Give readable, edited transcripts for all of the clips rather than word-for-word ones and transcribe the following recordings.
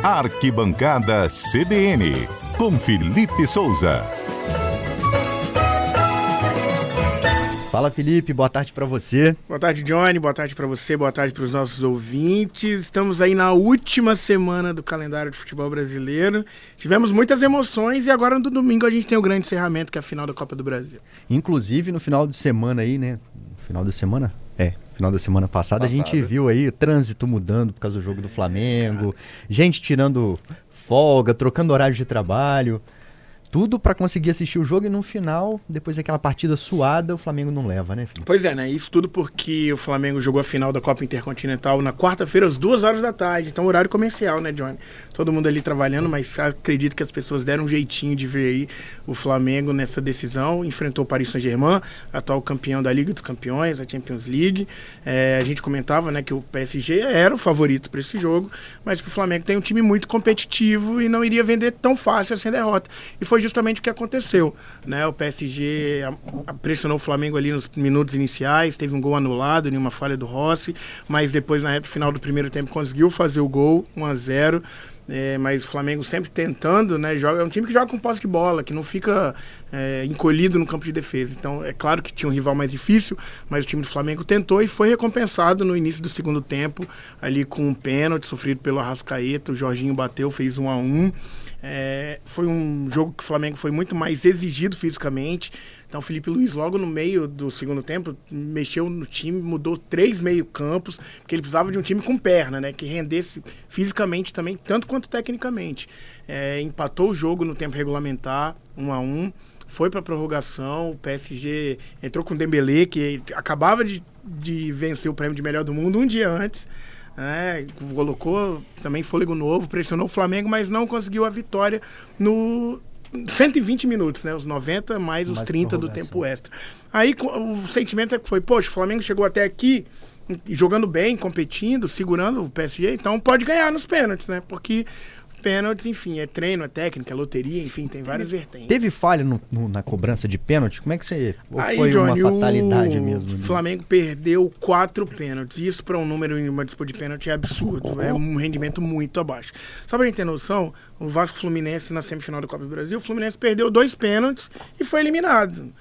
Arquibancada CBN, com Felipe Souza. Fala, Felipe, boa tarde para você. Boa tarde, Johnny, boa tarde para você, boa tarde para os nossos ouvintes. Estamos aí na última semana do calendário de futebol brasileiro. Tivemos muitas emoções e agora no domingo a gente tem o grande encerramento, que é a final da Copa do Brasil. Inclusive no final de semana aí, né? Final da semana passada, a gente viu aí o trânsito mudando por causa do jogo do Flamengo, gente tirando folga, trocando horário de trabalho. Tudo para conseguir assistir o jogo e no final, depois daquela partida suada, o Flamengo não leva, né, filho? Pois é, né? Isso tudo porque o Flamengo jogou a final da Copa Intercontinental na quarta-feira, às 2h da tarde. Então, horário comercial, né, Johnny? Todo mundo ali trabalhando, mas acredito que as pessoas deram um jeitinho de ver aí o Flamengo nessa decisão. Enfrentou o Paris Saint-Germain, atual campeão da Liga dos Campeões, a Champions League. A gente comentava, né, que o PSG era o favorito para esse jogo, mas que o Flamengo tem um time muito competitivo e não iria vender tão fácil assim a derrota. E foi justamente o que aconteceu, né? O PSG pressionou o Flamengo ali nos minutos iniciais, teve um gol anulado, nenhuma falha do Rossi, mas depois na reta final do primeiro tempo conseguiu fazer o gol, 1-0. Mas o Flamengo sempre tentando, né? É um time que joga com posse de bola, que não fica encolhido no campo de defesa. Então, é claro que tinha um rival mais difícil, mas o time do Flamengo tentou e foi recompensado no início do segundo tempo, ali com um pênalti sofrido pelo Arrascaeta. O Jorginho bateu, fez 1-1. Foi um jogo que o Flamengo foi muito mais exigido fisicamente. Então, o Felipe Luiz, logo no meio do segundo tempo, mexeu no time, mudou 3 meio-campos, porque ele precisava de um time com perna, né? Que rendesse fisicamente também, tanto quanto tecnicamente. Empatou o jogo no tempo regulamentar, 1-1. Foi para a prorrogação, o PSG entrou com o Dembélé, que acabava de vencer o prêmio de melhor do mundo um dia antes. Colocou também fôlego novo, pressionou o Flamengo, mas não conseguiu a vitória no 120 minutos, né? Os 90 mais os 30 do tempo extra. Aí o sentimento é que foi, poxa, o Flamengo chegou até aqui jogando bem, competindo, segurando o PSG, então pode ganhar nos pênaltis, né? Porque pênaltis, enfim, é treino, é técnica, é loteria, enfim, tem várias vertentes. Teve falha na cobrança de pênalti? Como é que você... Aí, foi Johnny, uma fatalidade mesmo? O Flamengo perdeu 4 pênaltis. Isso para um número em uma disputa de pênalti é absurdo. É um rendimento muito abaixo. Só pra gente ter noção, o Vasco Fluminense na semifinal da Copa do Brasil, o Fluminense perdeu 2 pênaltis e foi eliminado.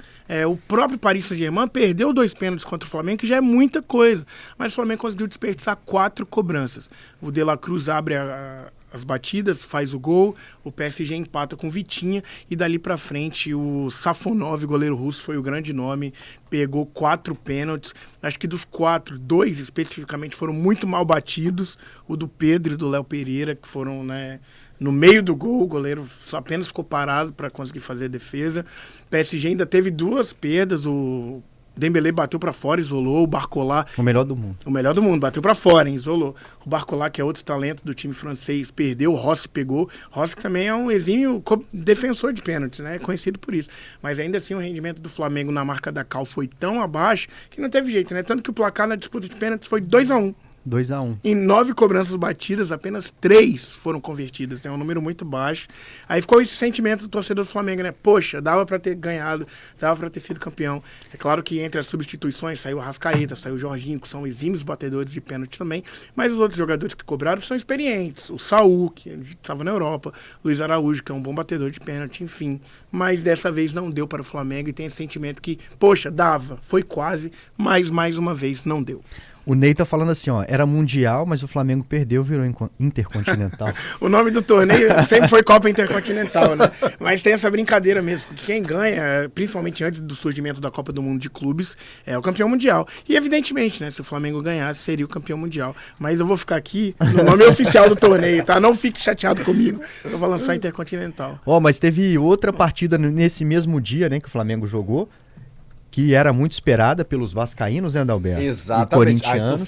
O próprio Paris Saint-Germain perdeu 2 pênaltis contra o Flamengo, que já é muita coisa. Mas o Flamengo conseguiu desperdiçar 4 cobranças. O De La Cruz abre as batidas, faz o gol, o PSG empata com o Vitinha e dali pra frente o Safonov, goleiro russo, foi o grande nome, pegou 4 pênaltis. Acho que dos 4, 2 especificamente foram muito mal batidos, o do Pedro e do Léo Pereira, que foram, né, no meio do gol, o goleiro só apenas ficou parado para conseguir fazer a defesa. O PSG ainda teve 2 perdas, o Dembélé bateu pra fora, isolou. O Barcola... O melhor do mundo. O melhor do mundo, bateu pra fora, isolou. O Barcola, que é outro talento do time francês, perdeu. O Rossi pegou. Rossi que também é um exímio defensor de pênaltis, né? É conhecido por isso. Mas ainda assim o rendimento do Flamengo na marca da Cal foi tão abaixo que não teve jeito, né? Tanto que o placar na disputa de pênaltis foi 2-1. 2-1. Em 9 cobranças batidas, apenas 3 foram convertidas. É um número muito baixo. Aí ficou esse sentimento do torcedor do Flamengo, né? Poxa, dava pra ter ganhado, dava pra ter sido campeão. É claro que entre as substituições saiu o Arrascaeta, saiu o Jorginho, que são exímios batedores de pênalti também. Mas os outros jogadores que cobraram são experientes. O Saul, que estava na Europa. Luiz Araújo, que é um bom batedor de pênalti, enfim. Mas dessa vez não deu para o Flamengo e tem esse sentimento que, poxa, dava, foi quase, mas mais uma vez não deu. O Ney tá falando assim, era mundial, mas o Flamengo perdeu, virou intercontinental. O nome do torneio sempre foi Copa Intercontinental, né? Mas tem essa brincadeira mesmo, porque quem ganha, principalmente antes do surgimento da Copa do Mundo de Clubes, é o campeão mundial. E evidentemente, né, se o Flamengo ganhasse, seria o campeão mundial. Mas eu vou ficar aqui no nome oficial do torneio, tá? Não fique chateado comigo, eu vou lançar Intercontinental. Mas teve outra partida nesse mesmo dia, né, que o Flamengo jogou, que era muito esperada pelos vascaínos, né, Adalberto? Exatamente. E corintianos.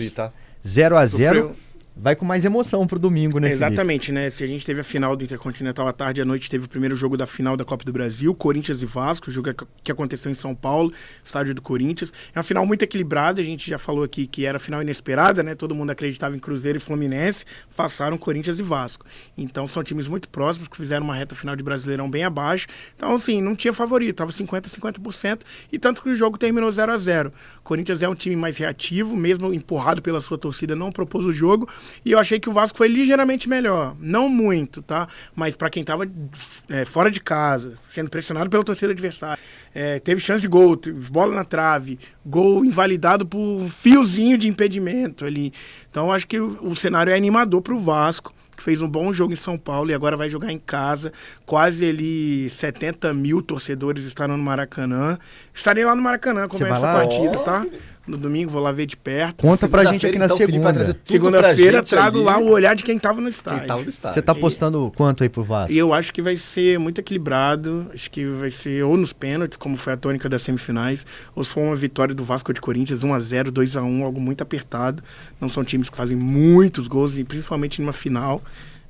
0-0. vai com mais emoção pro domingo, né, Exatamente, Felipe? né? Se a gente teve a final do Intercontinental à tarde e à noite, teve o primeiro jogo da final da Copa do Brasil, Corinthians e Vasco, o jogo que aconteceu em São Paulo, estádio do Corinthians. É uma final muito equilibrada, a gente já falou aqui que era final inesperada, né? Todo mundo acreditava em Cruzeiro e Fluminense, passaram Corinthians e Vasco. Então são times muito próximos, que fizeram uma reta final de Brasileirão bem abaixo. Então, assim, não tinha favorito, tava 50% e tanto que o jogo terminou 0-0. Corinthians é um time mais reativo, mesmo empurrado pela sua torcida, não propôs o jogo, E eu achei que o Vasco foi ligeiramente melhor. Não muito, tá? Mas pra quem tava fora de casa, sendo pressionado pela torcida adversária, teve chance de gol, bola na trave, gol invalidado por um fiozinho de impedimento ali. Então eu acho que o cenário é animador pro Vasco, que fez um bom jogo em São Paulo e agora vai jogar em casa. Quase ali 70 mil torcedores estarão no Maracanã. Estarei lá no Maracanã acompanhando essa partida, tá? No domingo, vou lá ver de perto. Conta pra gente aqui na segunda. Segunda-feira trago lá o olhar de quem tava no estádio. Você tá apostando quanto aí pro Vasco? E eu acho que vai ser muito equilibrado. Acho que vai ser ou nos pênaltis, como foi a tônica das semifinais, ou se for uma vitória do Vasco de Corinthians, 1-0, 2-1, algo muito apertado. Não são times que fazem muitos gols, e principalmente numa final.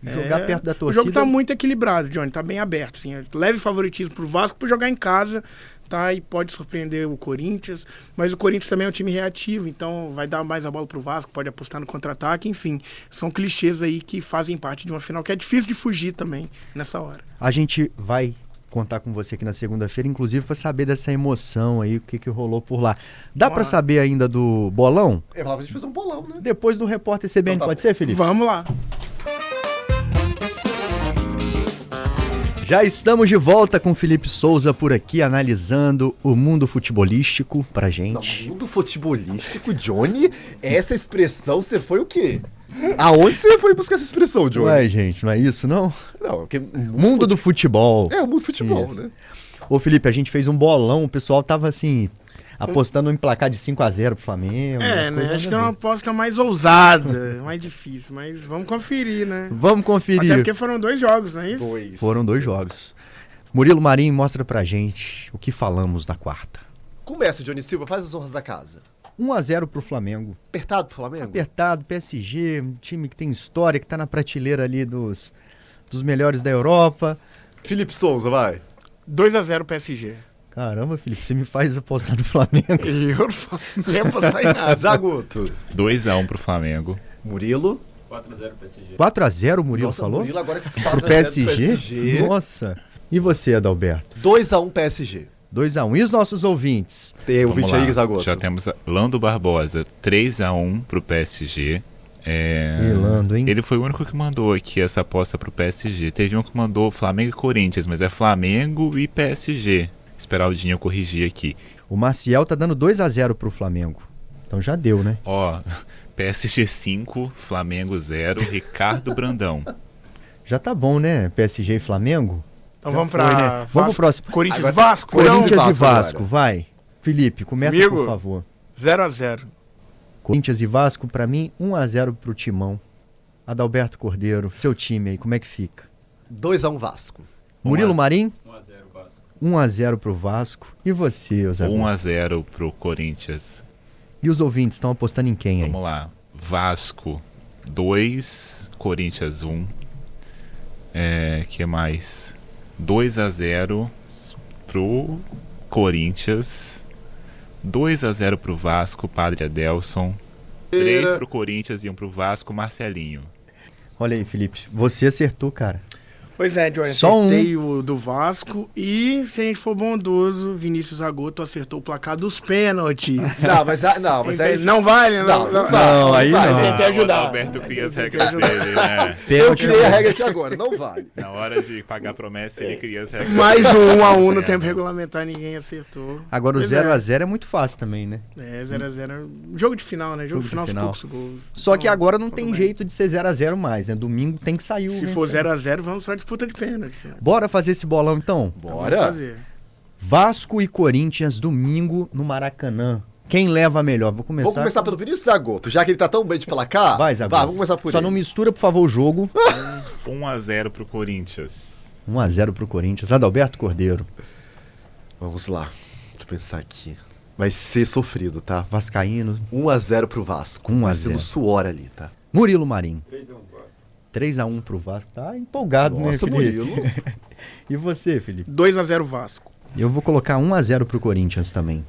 Jogar perto da torcida. O jogo tá muito equilibrado, Johnny. Tá bem aberto, assim. Leve favoritismo pro Vasco por jogar em casa, tá? E pode surpreender o Corinthians. Mas o Corinthians também é um time reativo, então vai dar mais a bola pro Vasco, pode apostar no contra-ataque, enfim. São clichês aí que fazem parte de uma final que é difícil de fugir também nessa hora. A gente vai contar com você aqui na segunda-feira, inclusive para saber dessa emoção aí, o que rolou por lá. Dá para saber ainda do bolão? Eu falava pra gente fazer um bolão, né? Depois do Repórter CBN, então pode ser, Felipe? Vamos lá. Já estamos de volta com Felipe Souza por aqui, analisando o mundo futebolístico pra gente. Não, mundo futebolístico, Johnny? Essa expressão, você foi o quê? Aonde você foi buscar essa expressão, Johnny? Ué, gente, não é isso, não? Não, porque... Mundo do futebol. É, o mundo do futebol, isso, né? Ô, Felipe, a gente fez um bolão, o pessoal tava assim... apostando em placar de 5-0 pro Flamengo. Né? Acho que é uma aposta mais ousada, mais difícil, mas vamos conferir, né? Vamos conferir. Até porque foram 2 jogos, não é isso? Foram 2 jogos. Murilo Marinho, mostra pra gente o que falamos na quarta. Começa, Johnny Silva, faz as honras da casa. 1-0 pro Flamengo. Apertado pro Flamengo? Apertado, PSG, um time que tem história, que tá na prateleira ali dos melhores da Europa. Felipe Souza, vai. 2-0 PSG. Caramba, Felipe, você me faz apostar no Flamengo. Eu não posso nem apostar em nada. Zaguto. 2-1 pro Flamengo. Murilo. 4-0 PSG. 4-0 o Murilo falou? Murilo agora que esse pro PSG? Nossa. E você, Adalberto? 2-1 PSG. 2-1. E os nossos ouvintes? Tem ouvinte aí, Zagoto. Já temos Lando Barbosa, 3-1 pro PSG. Lando, hein? Ele foi o único que mandou aqui essa aposta pro PSG. Teve um que mandou Flamengo e Corinthians, mas é Flamengo e PSG. Esperar o Dinho corrigir aqui. O Maciel tá dando 2-0 pro Flamengo. Então já deu, né? Ó, PSG 5, Flamengo 0, Ricardo Brandão. Já tá bom, né? PSG e Flamengo? Então vamos pra... Né? Vamos pro próximo. Corinthians e Agora, Vasco. Corinthians e Vasco, agora. vai. Felipe, começa Comigo? por favor. 0-0. Corinthians e Vasco, pra mim, 1-0 pro Timão. Adalberto Cordeiro, seu time aí, como é que fica? 2-1 Vasco. Murilo Marim? 1-0 Vasco. 1-0 pro Vasco. E você, Zé? 1-0 pro Corinthians. E os ouvintes estão apostando em quem aí? Vamos lá. Vasco 2, Corinthians 1. Que mais? 2-0 pro Corinthians. 2-0 pro Vasco, Padre Adelson. 3 pro Corinthians e 1 pro Vasco, Marcelinho. Olha aí, Felipe, você acertou, cara. Pois é, Johnny, Só acertei o do Vasco e, se a gente for bondoso, Vinícius Agoto acertou o placar dos pênaltis. Mas aí... Não vale, não. Não, aí não. Tentei ajudar. O Alberto cria as regras dele, né? Eu criei a regra aqui agora, não vale. Na hora de pagar a promessa, ele cria as regras. Mais um 1-1 no É, tempo regulamentar, ninguém acertou. Agora o Pois 0-0 é muito fácil também, né? 0-0. Jogo de final, né? Jogo de final, poucos gols. Só que Então, agora não tudo tem bem. jeito de ser 0-0 mais, né? Domingo tem que sair o Se for vencedor. 0-0, vamos pra disputa de pênalti. Bora fazer esse bolão então? Vamos Bora. fazer. Vasco e Corinthians, domingo no Maracanã. Quem leva a melhor? Vou começar pelo Vinícius Zagoto, já que ele tá tão bem de placar. Vai, Zagoto. Vamos começar por Só ele. não mistura, por favor, o jogo. 1-0 pro Corinthians. 1-0 pro Corinthians. Adalberto Cordeiro. Vamos lá. Deixa eu pensar aqui. Vai ser sofrido, tá? Vascaíno. 1-0 pro Vasco. 1 a Vai ser 0. no suor ali, tá? Murilo Marim. 3-1 Vasco. 3-1 pro Vasco. Tá empolgado, Nossa, né, Felipe? Murilo. E você, Felipe? 2-0 Vasco. Eu vou colocar 1-0 pro Corinthians também.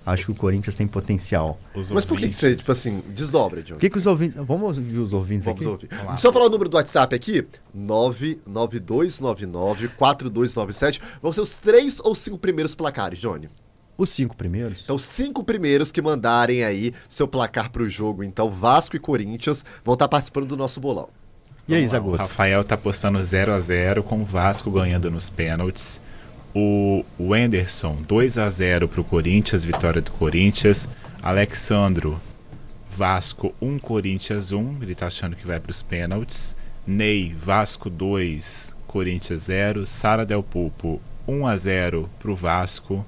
Acho que o Corinthians tem potencial. Mas por que você, tipo assim, desdobra, John? O que os ouvintes... Vamos ouvir os ouvintes Vamos aqui? ouvir. lá. Só falar o número do WhatsApp aqui: 992994297. Vão ser os 3 ou 5 primeiros placares, Johnny. Os 5 primeiros. Então, 5 primeiros que mandarem aí seu placar pro jogo, então Vasco e Corinthians vão estar participando do nosso bolão. E aí, Vamos lá, o Zagoto? Rafael tá postando 0x0 com o Vasco ganhando nos pênaltis. O Wenderson, 2x0 pro Corinthians, vitória do Corinthians. Alexandro, Vasco 1, Corinthians 1, ele tá achando que vai pros pênaltis. Ney, Vasco 2, Corinthians 0. Sara Del Pupo, 1x0 pro Vasco.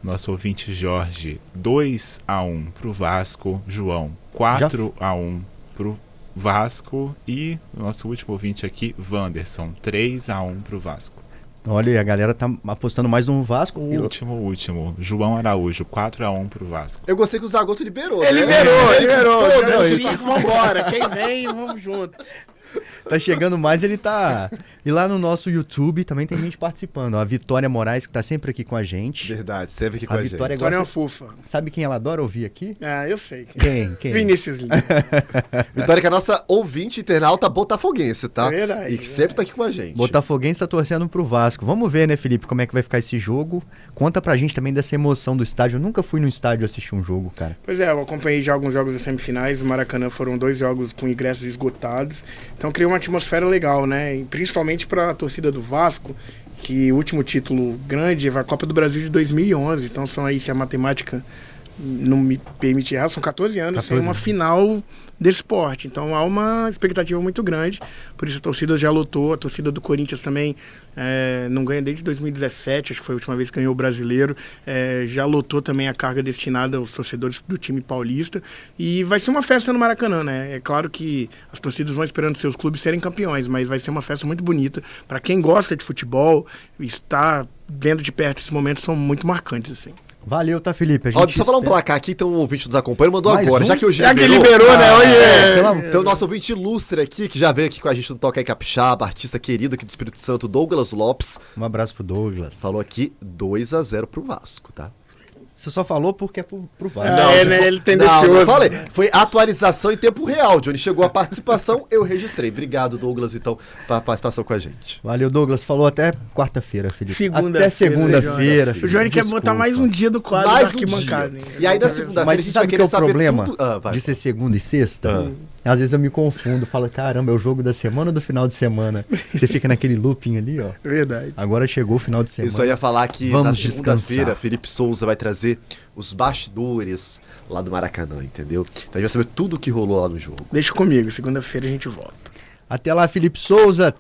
Nosso ouvinte Jorge, 2x1 pro Vasco. João, 4x1 pro Vasco. E o nosso último ouvinte aqui, Wanderson, 3x1 pro Vasco. Olha, e a galera tá apostando mais no Vasco. O último, João Araújo, 4x1 pro Vasco. Eu gostei que o Zagoto liberou, Ele né? liberou. Todas. Cinco, vambora. Quem vem, vamos junto. Tá chegando mais, ele tá... E lá no nosso YouTube também tem gente participando. Ó, a Vitória Moraes, que tá sempre aqui com a gente. Verdade, sempre aqui com A a gente. Vitória Vitória é uma gosta... fofa. Sabe quem ela adora ouvir aqui? Ah, eu sei. Quem? Vinícius Lima. Vitória que é a nossa ouvinte internauta botafoguense, tá? É verdade, E que sempre tá aqui com a gente. Botafoguense tá torcendo pro Vasco. Vamos ver, né, Felipe, como é que vai ficar esse jogo. Conta pra gente também dessa emoção do estádio. Eu nunca fui no estádio assistir um jogo, cara. Pois é, eu acompanhei já alguns jogos das semifinais. No Maracanã foram 2 jogos com ingressos esgotados. Então criou uma atmosfera legal, né? E principalmente para a torcida do Vasco, que o último título grande é a Copa do Brasil de 2011. Então são aí, se a matemática não me permite errar, são 14 anos sem uma final desse esporte. Então há uma expectativa muito grande. Por isso a torcida já lotou. A torcida do Corinthians também não ganha desde 2017, acho que foi a última vez que ganhou o Brasileiro. Já lotou também a carga destinada aos torcedores do time paulista. E vai ser uma festa no Maracanã, né? É claro que as torcidas vão esperando seus clubes serem campeões, mas vai ser uma festa muito bonita. Para quem gosta de futebol, estar vendo de perto esses momentos são muito marcantes, assim. Valeu, tá, Felipe? A Ó, gente deixa eu falar um espera- placar aqui, então o ouvinte nos acompanha, mandou Mais agora. um? Já que hoje Já que liberou, né? Olha, Então, nosso ouvinte ilustre aqui, que já veio aqui com a gente no Toca aí Capixaba, artista querido aqui do Espírito Santo, Douglas Lopes, Um abraço pro Douglas. falou aqui 2x0 pro Vasco, tá? Você só falou porque é pro Vasco. né? Ele Não, tendencioso. não falei. Foi atualização em tempo real, Johnny. Chegou a participação, eu registrei. Obrigado, Douglas, então, pela participação com a gente. Valeu, Douglas. Falou até quarta-feira, Felipe. Segunda-feira, Até segunda-feira, O Felipe. Johnny quer botar mais um dia do quadro da Mais um arquibancada. dia. hein? E aí, na segunda-feira, a Mas gente você vai sabe que é querer o saber problema tudo. Vai. de ser segunda e sexta? Às vezes eu me confundo, falo, caramba, é o jogo da semana ou do final de semana? Você fica naquele looping ali, ó. Verdade. Agora chegou o final de semana. Eu só ia falar que Vamos na segunda-feira, descansar. Felipe Souza vai trazer os bastidores lá do Maracanã, entendeu? Então a gente vai saber tudo o que rolou lá no jogo. Deixa comigo, segunda-feira a gente volta. Até lá, Felipe Souza.